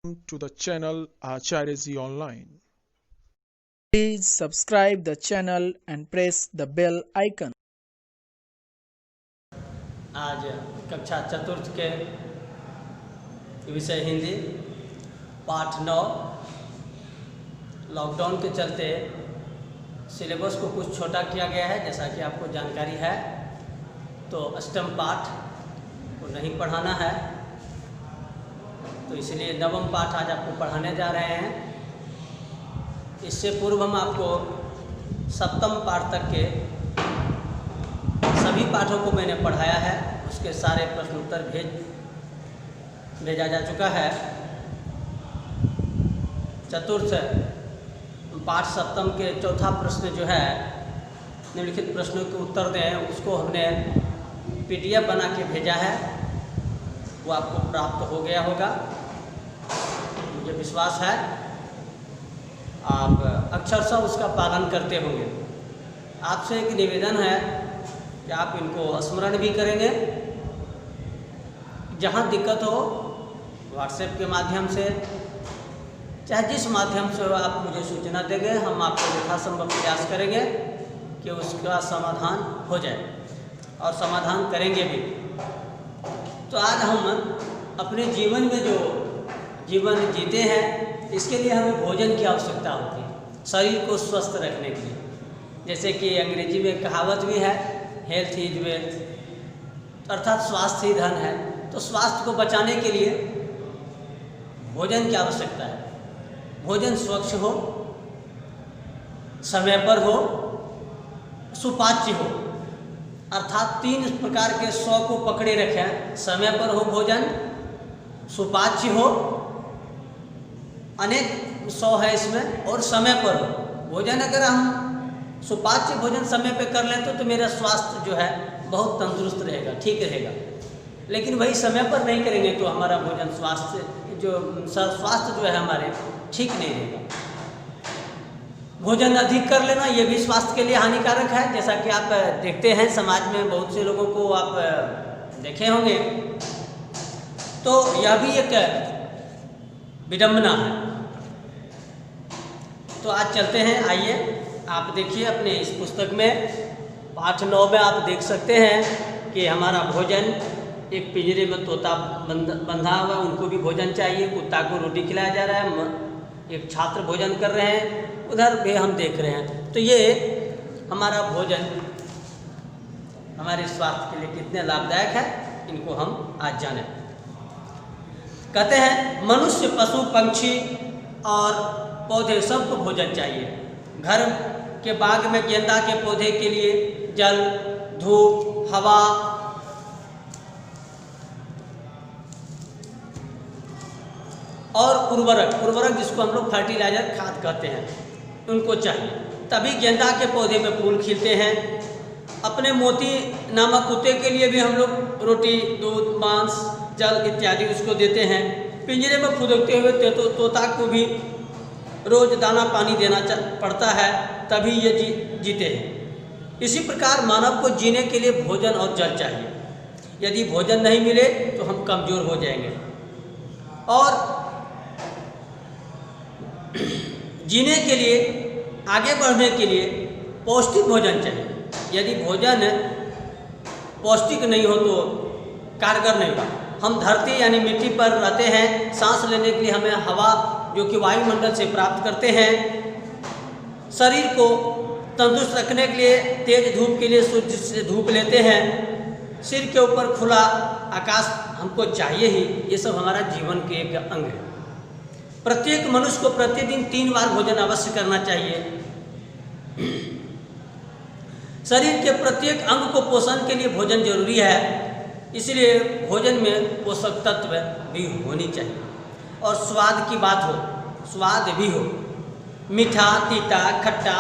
To the channel Acharya Ji Online. Please subscribe the channel and press the bell icon. आज कक्षा चतुर्थ के विषय हिंदी पाठ 9 लॉकडाउन के चलते सिलेबस को कुछ छोटा किया गया है, जैसा कि आपको जानकारी है। तो अष्टम पाठ को नहीं पढ़ाना है, तो इसलिए नवम पाठ आज आपको पढ़ाने जा रहे हैं। इससे पूर्व हम आपको सप्तम पाठ तक के सभी पाठों को मैंने पढ़ाया है, उसके सारे प्रश्न उत्तर भेजा जा चुका है। चतुर्थ पाठ सप्तम के चौथा प्रश्न जो है निम्नलिखित प्रश्नों के उत्तर दें, उसको हमने PDF बना के भेजा है, वो आपको प्राप्त हो गया होगा, मुझे विश्वास है। आप अक्षरशः उसका पालन करते होंगे। आपसे एक निवेदन है कि आप इनको स्मरण भी करेंगे। जहाँ दिक्कत हो व्हाट्सएप के माध्यम से, चाहे जिस माध्यम से हो, आप मुझे सूचना देंगे, हम आपको यथासंभव प्रयास करेंगे कि उसका समाधान हो जाए और समाधान करेंगे भी। तो आज हम अपने जीवन में जो जीवन जीते हैं, इसके लिए हमें भोजन की आवश्यकता होती है, शरीर को स्वस्थ रखने के लिए। जैसे कि अंग्रेजी में कहावत भी है, हेल्थ इज वेल्थ, अर्थात स्वास्थ्य ही धन है। तो स्वास्थ्य को बचाने के लिए भोजन की आवश्यकता है। भोजन स्वच्छ हो, समय पर हो, सुपाच्य हो, अर्थात 3 प्रकार के 100 को पकड़े रखें। समय पर हो भोजन, सुपाच्य हो, अनेक 100 है इसमें, और समय पर हो भोजन। अगर हम सुपाच्य भोजन समय पे कर लें तो मेरा स्वास्थ्य जो है बहुत तंदुरुस्त रहेगा, ठीक रहेगा। लेकिन वही समय पर नहीं करेंगे तो हमारा भोजन स्वास्थ्य जो है हमारे ठीक नहीं रहेगा। भोजन अधिक कर लेना ये भी स्वास्थ्य के लिए हानिकारक है। जैसा कि आप देखते हैं समाज में बहुत से लोगों को आप देखे होंगे, तो यह भी एक विडंबना है। तो आज चलते हैं, आइए आप देखिए अपने इस पुस्तक में पाठ 9 में आप देख सकते हैं कि हमारा भोजन, एक पिंजरे में तोता बंधा हुआ, उनको भी भोजन चाहिए, कुत्ता को रोटी खिलाया जा रहा है, एक छात्र भोजन कर रहे हैं, उधर भी हम देख रहे हैं। तो ये हमारा भोजन हमारे स्वास्थ्य के लिए कितने लाभदायक है, इनको हम आज जानें। कहते हैं मनुष्य, पशु, पंछी और पौधे सबको भोजन चाहिए। घर के बाग में गेंदा के पौधे के लिए जल, धूप, हवा और उर्वरक जिसको हम लोग फर्टिलाइजर, खाद कहते हैं, उनको चाहिए, तभी गेंदा के पौधे में फूल खिलते हैं। अपने मोती नामक कुत्ते के लिए भी हम लोग रोटी, दूध, मांस, जल इत्यादि उसको देते हैं। पिंजरे में फुदकते हुए तोता को भी रोज दाना पानी देना पड़ता है, तभी ये जीते हैं। इसी प्रकार मानव को जीने के लिए भोजन और जल चाहिए। यदि भोजन नहीं मिले तो हम कमजोर हो जाएंगे। और जीने के लिए, आगे बढ़ने के लिए पौष्टिक भोजन चाहिए। यदि भोजन पौष्टिक नहीं हो तो कारगर नहीं होगा। हम धरती यानी मिट्टी पर रहते हैं, सांस लेने के लिए हमें हवा जो कि वायुमंडल से प्राप्त करते हैं। शरीर को तंदुरुस्त रखने के लिए तेज धूप के लिए सूर्य से धूप लेते हैं। सिर के ऊपर खुला आकाश हमको चाहिए ही। ये सब हमारा जीवन के एक अंग है। प्रत्येक मनुष्य को प्रतिदिन 3 बार भोजन अवश्य करना चाहिए। शरीर के प्रत्येक अंग को पोषण के लिए भोजन जरूरी है, इसलिए भोजन में पोषक तत्व भी होनी चाहिए। और स्वाद की बात हो, स्वाद भी हो, मीठा, तीता, खट्टा,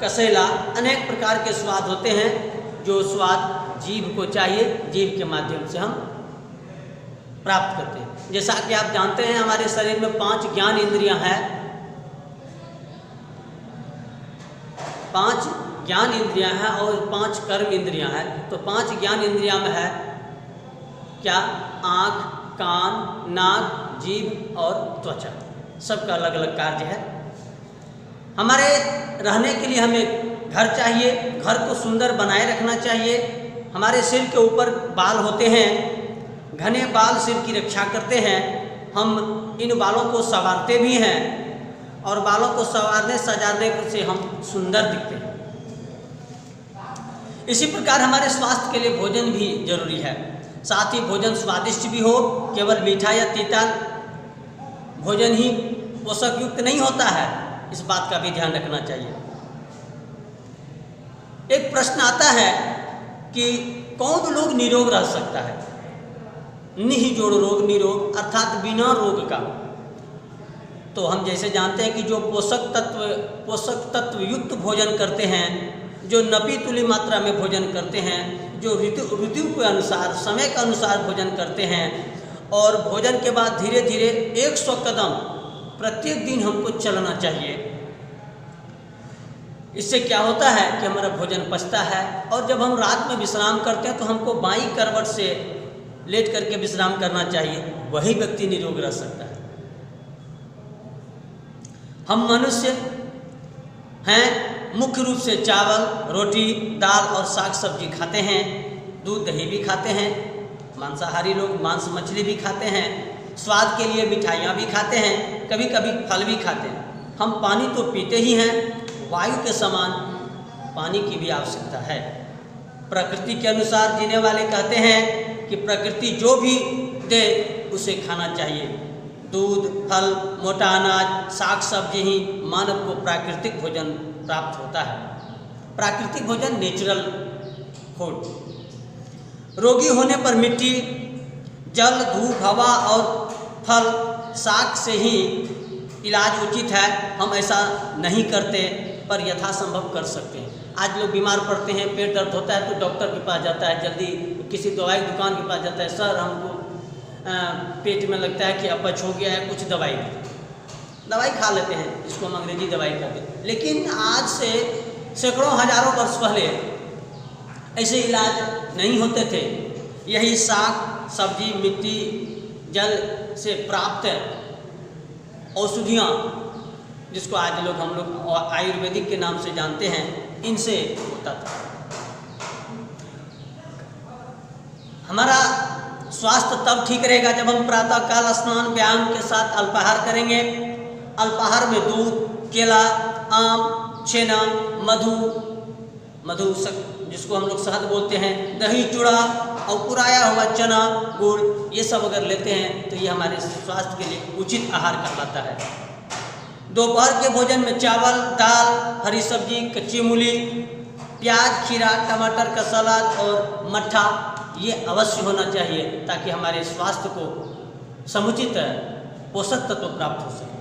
कसेला, अनेक प्रकार के स्वाद होते हैं। जो स्वाद जीभ को चाहिए, जीभ के माध्यम से हम प्राप्त करते हैं। जैसा कि आप जानते हैं हमारे शरीर में 5 ज्ञान इंद्रियां हैं। 5 ज्ञान इंद्रियां हैं और 5 कर्म इंद्रियां हैं। तो 5 ज्ञान इंद्रियां में है क्या? आँख, कान, नाक, जीभ और त्वचा, सबका अलग अलग कार्य है। हमारे रहने के लिए हमें घर चाहिए, घर को सुंदर बनाए रखना चाहिए। हमारे सिर के ऊपर बाल होते हैं, घने बाल सिर की रक्षा करते हैं। हम इन बालों को संवारते भी हैं और बालों को संवारने सजाने से हम सुंदर दिखते हैं। इसी प्रकार हमारे स्वास्थ्य के लिए भोजन भी जरूरी है। साथ ही भोजन स्वादिष्ट भी हो, केवल मीठा या तीता भोजन ही पोषक युक्त नहीं होता है, इस बात का भी ध्यान रखना चाहिए। एक प्रश्न आता है कि कौन लोग निरोग रह सकता है? निजोड़ रोग निरोग अर्थात बिना रोग का। तो हम जैसे जानते हैं कि जो पोषक तत्व युक्त भोजन करते हैं, जो नपी तुली मात्रा में भोजन करते हैं, जो ऋतु के अनुसार समय के अनुसार भोजन करते हैं, और भोजन के बाद धीरे धीरे 100 कदम प्रत्येक दिन हमको चलना चाहिए। इससे क्या होता है कि हमारा भोजन पचता है, और जब हम रात में विश्राम करते हैं तो हमको बाईं करवट से लेट करके विश्राम करना चाहिए। वही व्यक्ति निरोग रह सकता है। हम मनुष्य हैं, मुख्य रूप से चावल, रोटी, दाल और साग सब्जी खाते हैं, दूध दही भी खाते हैं। मांसाहारी लोग मांस मछली भी खाते हैं, स्वाद के लिए मिठाइयाँ भी खाते हैं, कभी कभी फल भी खाते हैं। हम पानी तो पीते ही हैं, वायु के समान पानी की भी आवश्यकता है। प्रकृति के अनुसार जीने वाले कहते हैं कि प्रकृति जो भी दे उसे खाना चाहिए। दूध, फल, मोटा अनाज, साग सब्जी ही मानव को प्राकृतिक भोजन प्राप्त होता है। प्राकृतिक भोजन नेचुरल फूड। रोगी होने पर मिट्टी, जल, धूप, हवा और फल, साग से ही इलाज उचित है। हम ऐसा नहीं करते, पर यथासंभव कर सकते हैं। आज लोग बीमार पड़ते हैं, पेट दर्द होता है तो डॉक्टर के पास जाता है, जल्दी किसी दवाई दुकान के पास जाता है, सर हमको पेट में लगता है कि अपच हो गया है, कुछ दवाई दे। दवाई खा लेते हैं, इसको हम अंग्रेजी दवाई कहते हैं। लेकिन आज से सैकड़ों हजारों वर्ष पहले ऐसे इलाज नहीं होते थे। यही साग सब्जी, मिट्टी, जल से प्राप्त औषधियाँ, जिसको आज हम लोग आयुर्वेदिक के नाम से जानते हैं, इनसे होता था। हमारा स्वास्थ्य तब ठीक रहेगा जब हम प्रातःकाल स्नान व्यायाम के साथ अल्पाहार करेंगे। अल्पाहार में दूध, केला, आम, छेना, मधु जिसको हम लोग शहद बोलते हैं, दही, चूड़ा और कुराया हुआ चना, गुड़, ये सब अगर लेते हैं तो ये हमारे स्वास्थ्य के लिए उचित आहार कहलाता है। दोपहर के भोजन में चावल, दाल, हरी सब्जी, कच्ची मूली, प्याज, खीरा, टमाटर का सलाद और मट्ठा ये अवश्य होना चाहिए, ताकि हमारे स्वास्थ्य को समुचित पोषक तत्व प्राप्त हो सके।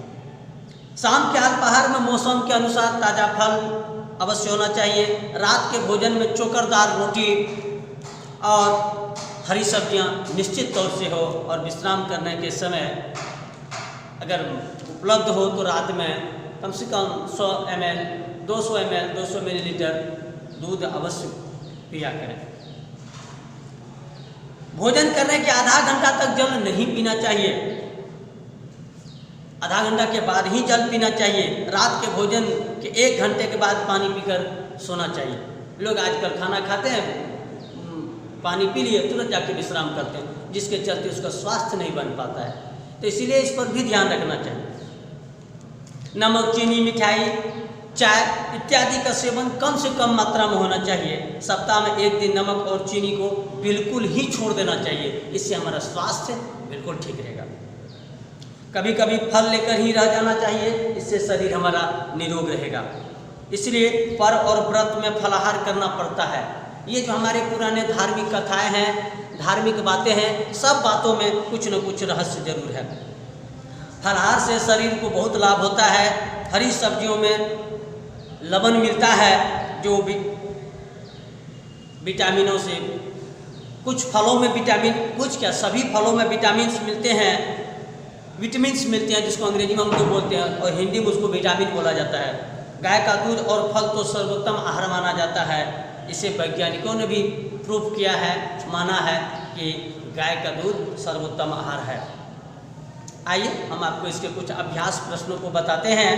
शाम के अल्पाहार में मौसम के अनुसार ताज़ा फल अवश्य होना चाहिए। रात के भोजन में चोकरदार रोटी और हरी सब्जियां निश्चित तौर से हो, और विश्राम करने के समय अगर उपलब्ध हो तो रात में कम से कम 100 ml, 200 ml, 200 मिलीलीटर दूध अवश्य पिया करें। भोजन करने के आधा घंटा तक जल नहीं पीना चाहिए। आधा घंटा के बाद ही जल पीना चाहिए। रात के भोजन के 1 घंटे के बाद पानी पीकर सोना चाहिए। लोग आजकल खाना खाते हैं, पानी पी लिए, तुरंत जाके विश्राम करते हैं, जिसके चलते उसका स्वास्थ्य नहीं बन पाता है। तो इसीलिए इस पर भी ध्यान रखना चाहिए। नमक, चीनी, मिठाई, चाय इत्यादि का सेवन कम से कम मात्रा में होना चाहिए। सप्ताह में 1 दिन नमक और चीनी को बिल्कुल ही छोड़ देना चाहिए। इससे हमारा स्वास्थ्य बिल्कुल ठीक रहेगा। कभी कभी फल लेकर ही रह जाना चाहिए, इससे शरीर हमारा निरोग रहेगा। इसलिए पर्व और व्रत में फलाहार करना पड़ता है। ये जो हमारे पुराने धार्मिक कथाएं हैं, धार्मिक बातें हैं, सब बातों में कुछ न कुछ रहस्य जरूर है। फलाहार से शरीर को बहुत लाभ होता है। हरी सब्जियों में लवण मिलता है, जो विटामिनों से, कुछ फलों में विटामिन, कुछ क्या सभी फलों में विटामिन्स मिलते हैं, विटामिन्स मिलते हैं, जिसको अंग्रेजी में हम लोग बोलते हैं और हिंदी में उसको विटामिन बोला जाता है। गाय का दूध और फल तो सर्वोत्तम आहार माना जाता है। इसे वैज्ञानिकों ने भी प्रूव किया है, माना है कि गाय का दूध सर्वोत्तम आहार है। आइए हम आपको इसके कुछ अभ्यास प्रश्नों को बताते हैं।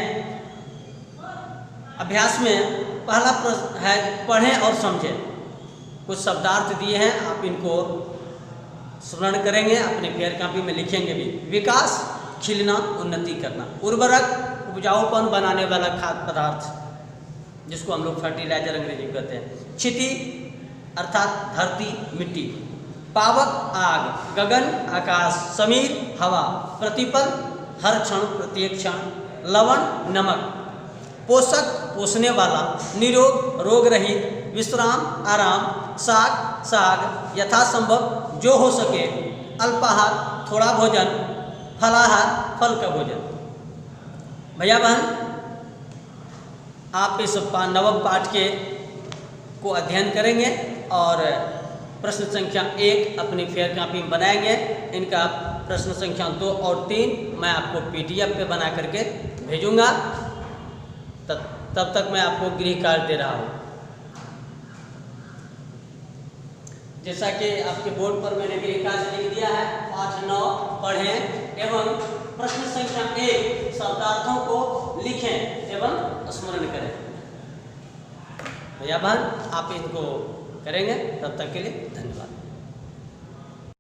अभ्यास में पहला प्रश्न है पढ़ें और समझें। कुछ शब्दार्थ दिए हैं, आप इनको स्मरण करेंगे, अपने पेयर कापी में लिखेंगे भी। विकास, खिलना, उन्नति करना। उर्वरक, उपजाऊपन बनाने वाला खाद्य पदार्थ, जिसको हम लोग फर्टिलाइजर अंग्रेजी में कहते हैं। क्षिति अर्थात धरती, मिट्टी। पावक, आग। गगन, आकाश। समीर, हवा। प्रतिपल, हर क्षण, प्रत्येक क्षण। लवण, नमक। पोषक, पोषने वाला। निरोग, रोग रहित। विश्राम, आराम। साग, साग, यथासंभव, जो हो सके। अल्पाहार, थोड़ा भोजन। फलाहार, फल का भोजन। भैया बहन, आप इस नवम पाठ के को अध्ययन करेंगे और प्रश्न संख्या 1 अपनी फेयर कॉपी में बनाएंगे। इनका प्रश्न संख्या 2 और 3 मैं आपको PDF पे बना करके भेजूंगा। तब तक मैं आपको गृह कार्य दे रहा हूँ। जैसा कि आपके बोर्ड पर मैंने गृह कार्य लिख दिया है, पाठ 9 पढ़ें एवं प्रश्न संख्या 1 शब्दार्थों को लिखें एवं स्मरण करें। भैया बहन, आप इनको करेंगे। तब तक के लिए धन्यवाद।